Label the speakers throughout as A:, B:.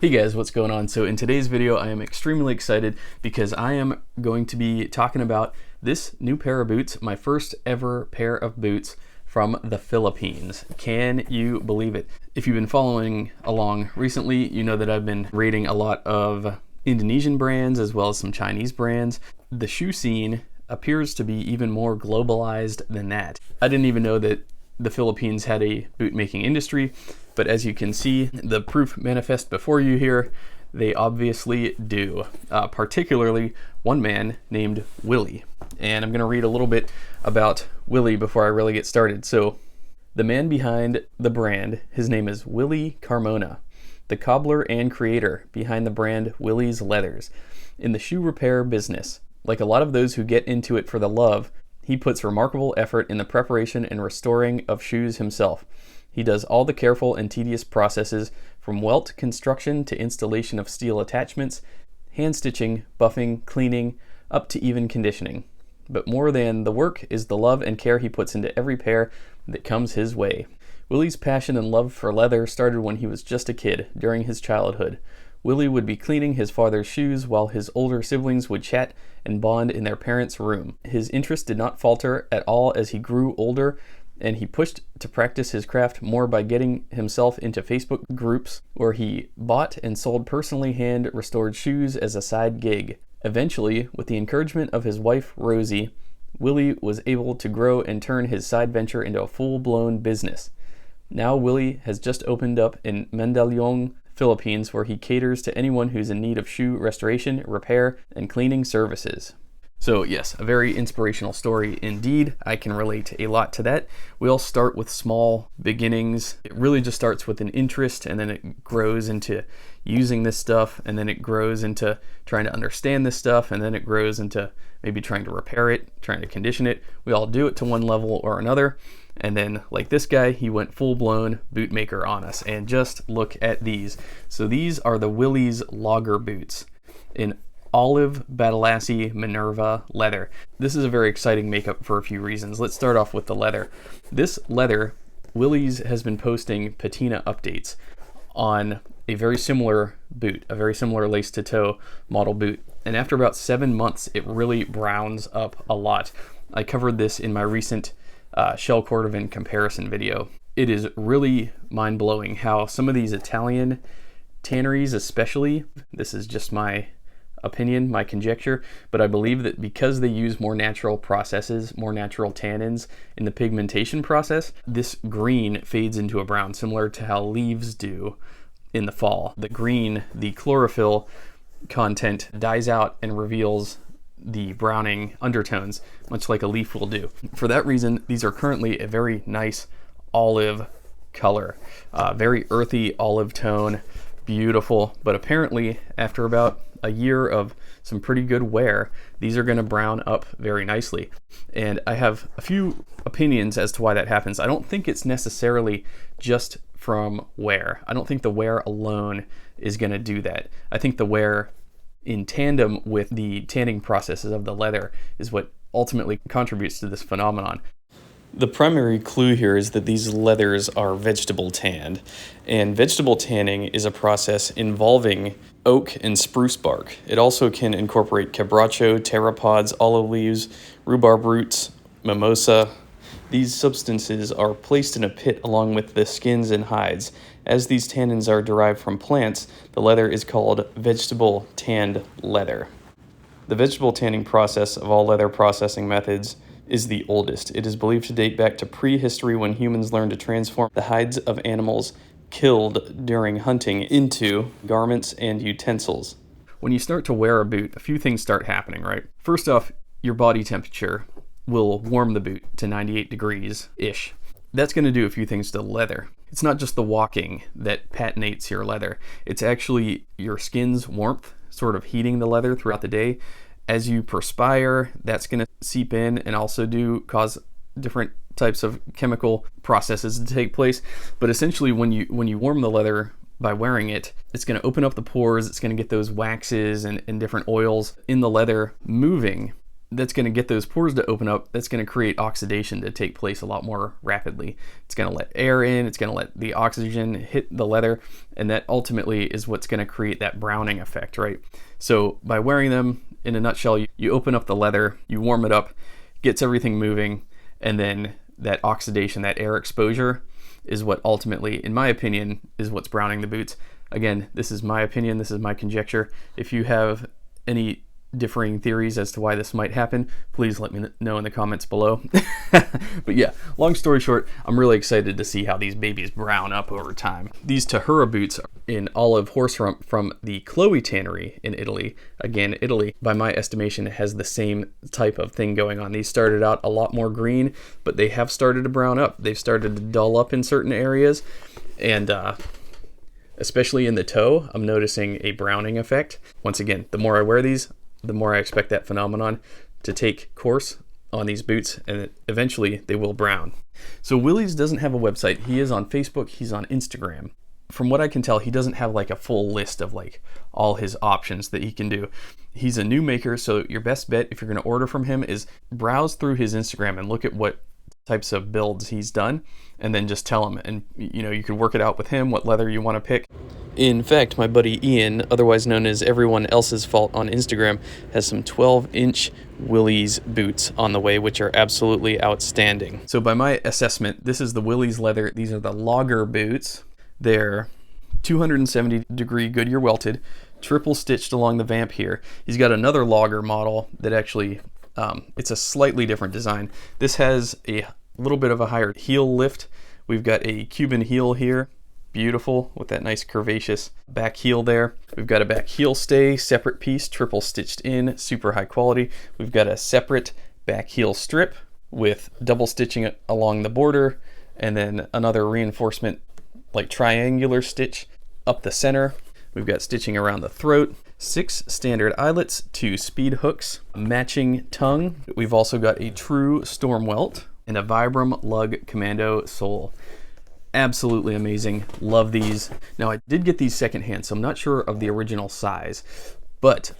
A: Hey guys, what's going on? So in today's video, I am extremely excited because I am going to be talking about this new pair of boots, my first ever pair of boots from the Philippines. Can you believe it? If you've been following along recently, you know that I've been rating a lot of Indonesian brands as well as some Chinese brands. The shoe scene appears to be even more globalized than that. I didn't even know that the Philippines had a boot making industry, but as you can see, the proof manifest before you here, they obviously do. Particularly one man named Willie. And I'm gonna read a little bit about Willie before I really get started. So the man behind the brand, his name is Willie Carmona, the cobbler and creator behind the brand Willies Leathers. In the shoe repair business, like a lot of those who get into it for the love, he puts remarkable effort in the preparation and restoring of shoes himself. He does all the careful and tedious processes from welt construction to installation of steel attachments, hand stitching, buffing, cleaning, up to even conditioning. But more than the work is the love and care he puts into every pair that comes his way. Willie's passion and love for leather started when he was just a kid, during his childhood. Willie would be cleaning his father's shoes while his older siblings would chat and bond in their parents' room. His interest did not falter at all as he grew older, and he pushed to practice his craft more by getting himself into Facebook groups where he bought and sold personally hand-restored shoes as a side gig. Eventually, with the encouragement of his wife, Rosie, Willie was able to grow and turn his side venture into a full-blown business. Now Willie has just opened up in Mandaluyong, Philippines, where he caters to anyone who's in need of shoe restoration, repair, and cleaning services. So yes, a very inspirational story indeed. I can relate a lot to that. We all start with small beginnings. It really just starts with an interest, and then it grows into using this stuff, and then it grows into trying to understand this stuff, and then it grows into maybe trying to repair it, trying to condition it. We all do it to one level or another. And then, like this guy, he went full-blown boot maker on us. And just look at these. So these are the Willies Lager boots in olive Badalassi Minerva leather. This is a very exciting makeup for a few reasons. Let's start off with the leather. This leather, Willies has been posting patina updates on a very similar boot, a very similar lace-to-toe model boot. And after about 7 months, it really browns up a lot. I covered this in my recent shell cordovan comparison video. It is really mind-blowing how some of these Italian tanneries especially, this is just my opinion, my conjecture, but I believe that because they use more natural processes, more natural tannins in the pigmentation process, this green fades into a brown, similar to how leaves do in the fall. The green, the chlorophyll content dies out and reveals the browning undertones, much like a leaf will do. For that reason, these are currently a very nice olive color, very earthy olive tone, beautiful. But apparently, after about a year of some pretty good wear, these are going to brown up very nicely. And I have a few opinions as to why that happens. I don't think it's necessarily just from wear. I don't think the wear alone is going to do that. I think the wear in tandem with the tanning processes of the leather is what ultimately contributes to this phenomenon. The primary clue here is that these leathers are vegetable tanned, and vegetable tanning is a process involving oak and spruce bark. It also can incorporate quebracho, pteropods, olive leaves, rhubarb roots, mimosa. These substances are placed in a pit along with the skins and hides. As these tannins are derived from plants, the leather is called vegetable tanned leather. The vegetable tanning process of all leather processing methods is the oldest. It is believed to date back to prehistory, when humans learned to transform the hides of animals killed during hunting into garments and utensils. When you start to wear a boot, a few things start happening, right? First off, your body temperature will warm the boot to 98 degrees-ish. That's going to do a few things to the leather. It's not just the walking that patinates your leather. It's actually your skin's warmth sort of heating the leather throughout the day. As you perspire, that's going to seep in and also cause different types of chemical processes to take place. But essentially, when you warm the leather by wearing it, it's going to open up the pores. It's going to get those waxes and different oils in the leather moving that's going to get those pores to open up. That's going to create oxidation to take place a lot more rapidly. It's going to let air in, it's going to let the oxygen hit the leather, and that ultimately is what's going to create that browning effect, right? So by wearing them, in a nutshell, you open up the leather, you warm it up, gets everything moving, and then that oxidation, that air exposure is what ultimately, in my opinion, is what's browning the boots. Again, this is my opinion, this is my conjecture. If you have any differing theories as to why this might happen, please let me know in the comments below. But yeah, long story short, I'm really excited to see how these babies brown up over time. These Tahura boots in olive Horserump from the Chloe tannery in Italy. Again, Italy, by my estimation, has the same type of thing going on. These started out a lot more green, but they have started to brown up. They've started to dull up in certain areas, and especially in the toe, I'm noticing a browning effect. Once again, the more I wear these, the more I expect that phenomenon to take course on these boots, and eventually they will brown. So Willies doesn't have a website. He is on Facebook, he's on Instagram. From what I can tell, he doesn't have like a full list of like all his options that he can do. He's a new maker, so your best bet if you're going to order from him is browse through his Instagram and look at what types of builds he's done, and then just tell him, and you can work it out with him what leather you want to pick. In fact, my buddy Ian, otherwise known as Everyone Else's Fault on Instagram, has some 12-inch Willies boots on the way, which are absolutely outstanding. So by my assessment, this is the Willies leather. These are the logger boots. They're 270-degree Goodyear welted, triple stitched along the vamp here. He's got another logger model that actually it's a slightly different design. This has a little bit of a higher heel lift. We've got a Cuban heel here, beautiful, with that nice curvaceous back heel there. We've got a back heel stay, separate piece, triple stitched in, super high quality. We've got a separate back heel strip with double stitching along the border, and then another reinforcement like triangular stitch up the center. We've got stitching around the throat, 6 standard eyelets, 2 speed hooks, matching tongue. We've also got a true storm welt and a Vibram lug commando sole. Absolutely amazing. Love these. Now I did get these secondhand, so I'm not sure of the original size, but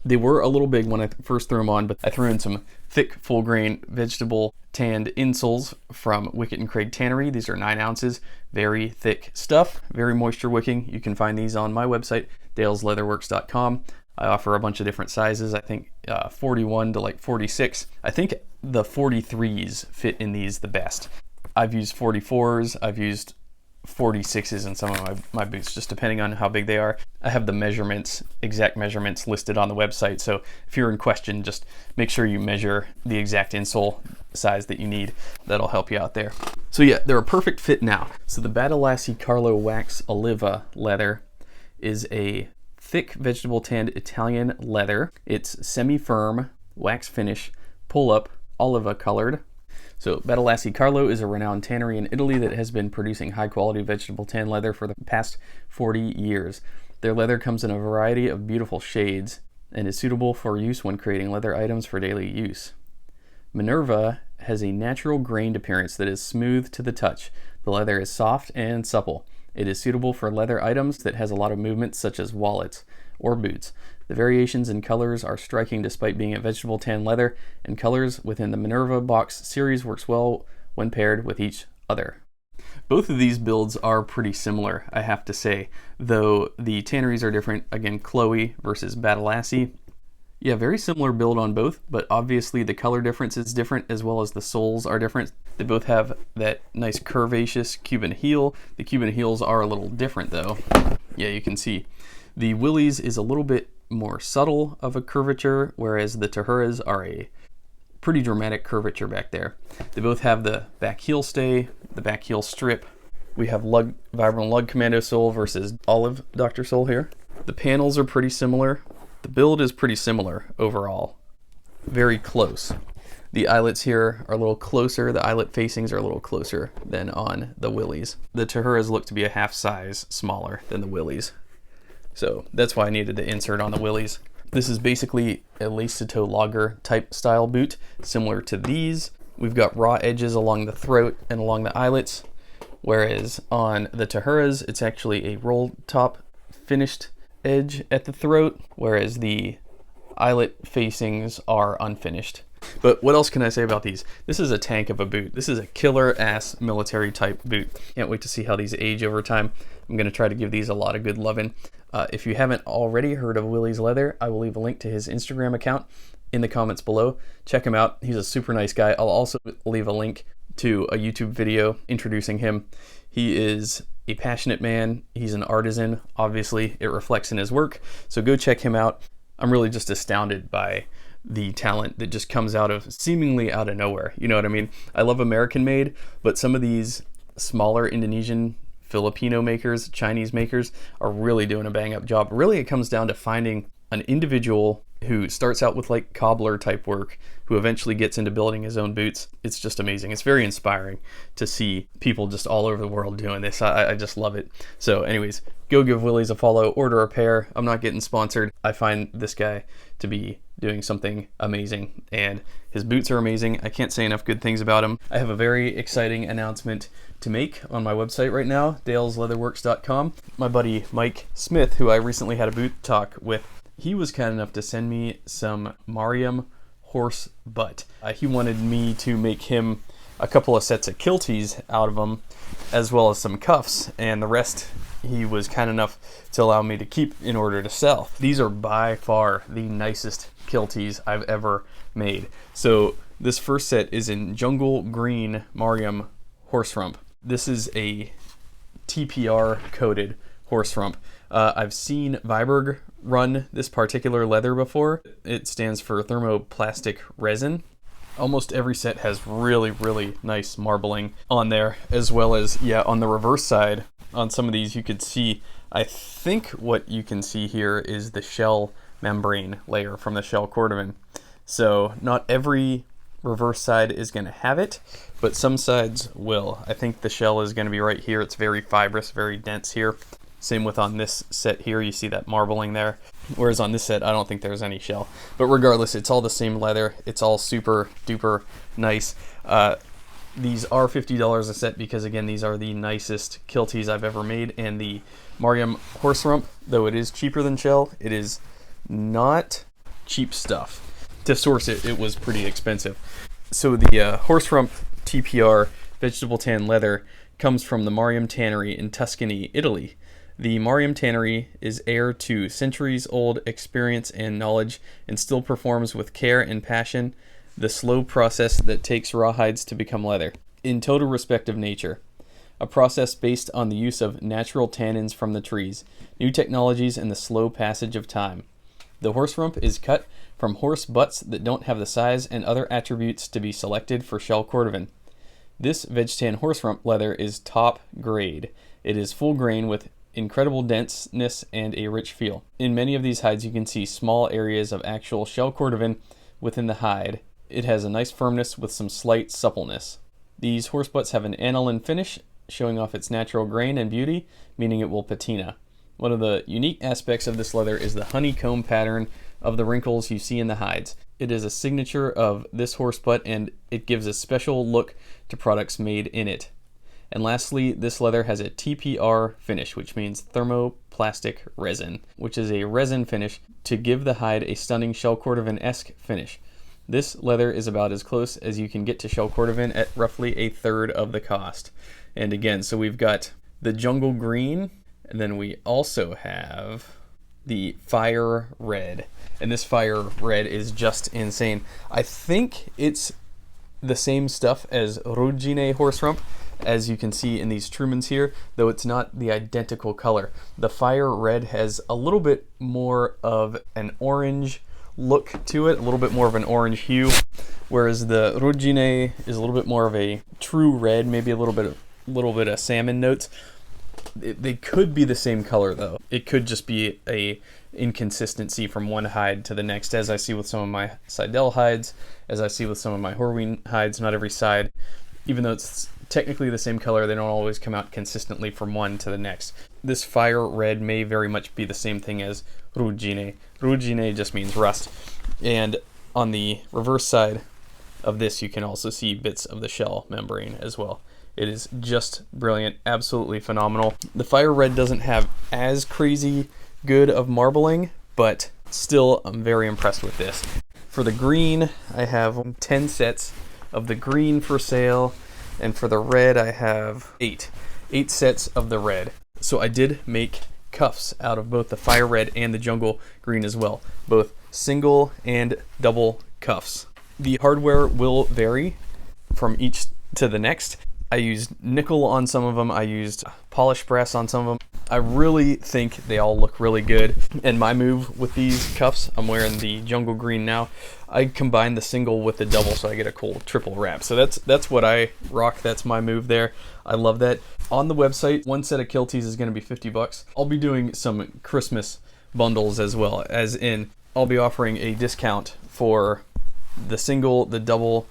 A: they were a little big when I first threw them on, but I threw in some thick full grain vegetable tanned insoles from Wicket and Craig Tannery. These are 9 ounces, very thick stuff, very moisture wicking. You can find these on my website, dalesleatherworks.com. I offer a bunch of different sizes, I think 41 to like 46. I think the 43s fit in these the best. I've used 44s, I've used 46s in some of my boots, just depending on how big they are. I have the measurements, exact measurements listed on the website, so if you're in question, just make sure you measure the exact insole size that you need. That'll help you out there. So yeah, they're a perfect fit now. So the Badalassi Carlo Wax Oliva leather is a thick vegetable tanned Italian leather. It's semi-firm, wax finish, pull-up, Oliva colored. So Badalassi Carlo is a renowned tannery in Italy that has been producing high quality vegetable tan leather for the past 40 years. Their leather comes in a variety of beautiful shades and is suitable for use when creating leather items for daily use. Minerva has a natural grained appearance that is smooth to the touch. The leather is soft and supple. It is suitable for leather items that has a lot of movement, such as wallets or boots. The variations in colors are striking despite being a vegetable tan leather, and colors within the Minerva box series works well when paired with each other. Both of these builds are pretty similar, I have to say, though the tanneries are different. Again, Chloe versus Badalassi. Yeah, very similar build on both, but obviously the color difference is different, as well as the soles are different. They both have that nice curvaceous Cuban heel. The Cuban heels are a little different though. Yeah, you can see. The Willies is a little bit more subtle of a curvature, whereas the Tahuras are a pretty dramatic curvature back there. They both have the back heel stay, the back heel strip. We have Vibram Lug Commando sole versus Olive Dr. Sole here. The panels are pretty similar. The build is pretty similar overall. Very close. The eyelets here are a little closer. The eyelet facings are a little closer than on the Willies. The Tahuras look to be a half size smaller than the Willies. So that's why I needed to insert on the Willies. This is basically a lace-to-toe logger type style boot, similar to these. We've got raw edges along the throat and along the eyelets, whereas on the Tahuras, it's actually a roll top finished edge at the throat, whereas the eyelet facings are unfinished. But what else can I say about these? This is a tank of a boot. This is a killer ass military type boot. Can't wait to see how these age over time. I'm going to try to give these a lot of good loving. If you haven't already heard of Willies Leather, I will leave a link to his Instagram account in the comments below. Check him out. He's a super nice guy. I'll also leave a link to a YouTube video introducing him. He is a passionate man. He's an artisan. Obviously, it reflects in his work. So go check him out. I'm really just astounded by the talent that just comes out of seemingly out of nowhere. You know what I mean? I love American made, but some of these smaller Indonesian, Filipino makers, Chinese makers are really doing a bang up job. Really, it comes down to finding an individual who starts out with like cobbler type work, who eventually gets into building his own boots. It's just amazing. It's very inspiring to see people just all over the world doing this. I just love it. So anyways, go give Willie's a follow, order a pair. I'm not getting sponsored. I find this guy to be doing something amazing, and his boots are amazing. I can't say enough good things about him. I have a very exciting announcement to make on my website right now, dalesleatherworks.com. My buddy Mike Smith, who I recently had a boot talk with, he was kind enough to send me some Maryam horse butt. He wanted me to make him a couple of sets of kilties out of them, as well as some cuffs, and the rest he was kind enough to allow me to keep in order to sell. These are by far the nicest kilties I've ever made. So this first set is in jungle green Maryam Horserump. This is a TPR coated Horserump. I've seen Viberg run this particular leather before. It stands for thermoplastic resin. Almost every set has really, really nice marbling on there, as well as, yeah, on the reverse side, on some of these you could see, I think what you can see here is the shell membrane layer from the shell cordovan. So not every reverse side is going to have it, but some sides will. I think the shell is going to be right here. It's very fibrous, very dense here. Same with on this set here, you see that marbling there. Whereas on this set, I don't think there's any shell. But regardless, it's all the same leather. It's all super duper nice. These are $50 a set because, again, these are the nicest kilties I've ever made. And the Maryam Horserump, though it is cheaper than shell, it is not cheap stuff. To source it, it was pretty expensive. So the Horserump TPR vegetable tan leather comes from the Maryam Tannery in Tuscany, Italy. The Maryam Tannery is heir to centuries-old experience and knowledge, and still performs with care and passion the slow process that takes rawhides to become leather, in total respect of nature. A process based on the use of natural tannins from the trees, new technologies, and the slow passage of time. The Horserump is cut from horse butts that don't have the size and other attributes to be selected for shell cordovan. This veg-tan Horserump leather is top grade. It is full grain with incredible denseness and a rich feel. In many of these hides you can see small areas of actual shell cordovan within the hide. It has a nice firmness with some slight suppleness. These horse butts have an aniline finish, showing off its natural grain and beauty, meaning it will patina. One of the unique aspects of this leather is the honeycomb pattern of the wrinkles you see in the hides. It is a signature of this horse butt, and it gives a special look to products made in it. And lastly, this leather has a TPR finish, which means thermoplastic resin, which is a resin finish to give the hide a stunning shell cordovan-esque finish. This leather is about as close as you can get to shell cordovan at roughly a third of the cost. And again, so we've got the jungle green, and then we also have the fire red. And this fire red is just insane. I think it's the same stuff as Ruggine Horserump, as you can see in these Trumans here, though it's not the identical color. The fire red has a little bit more of an orange look to it, a little bit more of an orange hue, whereas the Ruggine is a little bit more of a true red, maybe a little bit of salmon notes. They could be the same color though. It could just be a inconsistency from one hide to the next, as I see with some of my Seidel hides, as I see with some of my Horween hides. Not every side, even though it's technically the same color, they don't always come out consistently from one to the next. This fire red may very much be the same thing as Ruggine. Ruggine just means rust. And on the reverse side of this, you can also see bits of the shell membrane as well. It is just brilliant, absolutely phenomenal. The fire red doesn't have as crazy good of marbling, but still, I'm very impressed with this. For the green, I have 10 sets of the green for sale, and for the red, I have 8 sets of the red. So I did make cuffs out of both the fire red and the jungle green as well, both single and double cuffs. The hardware will vary from each to the next. I used nickel on some of them, I used polished brass on some of them. I really think they all look really good. And my move with these cuffs, I'm wearing the jungle green now, I combine the single with the double so I get a cool triple wrap. So that's what I rock, that's my move there. I love that. On the website, one set of Kilties is gonna be 50 bucks. I'll be doing some Christmas bundles as well, as in I'll be offering a discount for the single, the double,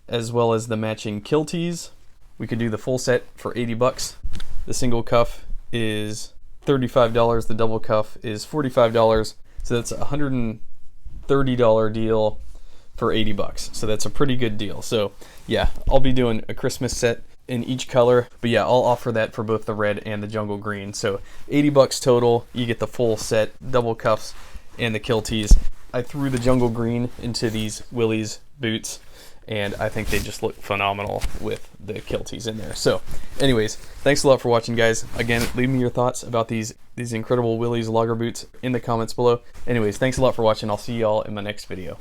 A: as well as the matching Kilties. We could do the full set for 80 bucks. The single cuff is $35, the double cuff is $45. So that's a $130 deal for 80 bucks. So that's a pretty good deal. So yeah, I'll be doing a Christmas set in each color, but yeah, I'll offer that for both the red and the jungle green. So 80 bucks total, you get the full set, double cuffs and the Kilties. I threw the jungle green into these Willies boots, and I think they just look phenomenal with the Kilties in there. So anyways, thanks a lot for watching, guys. Again, leave me your thoughts about these incredible Willies logger boots in the comments below. Anyways, thanks a lot for watching. I'll see y'all in my next video.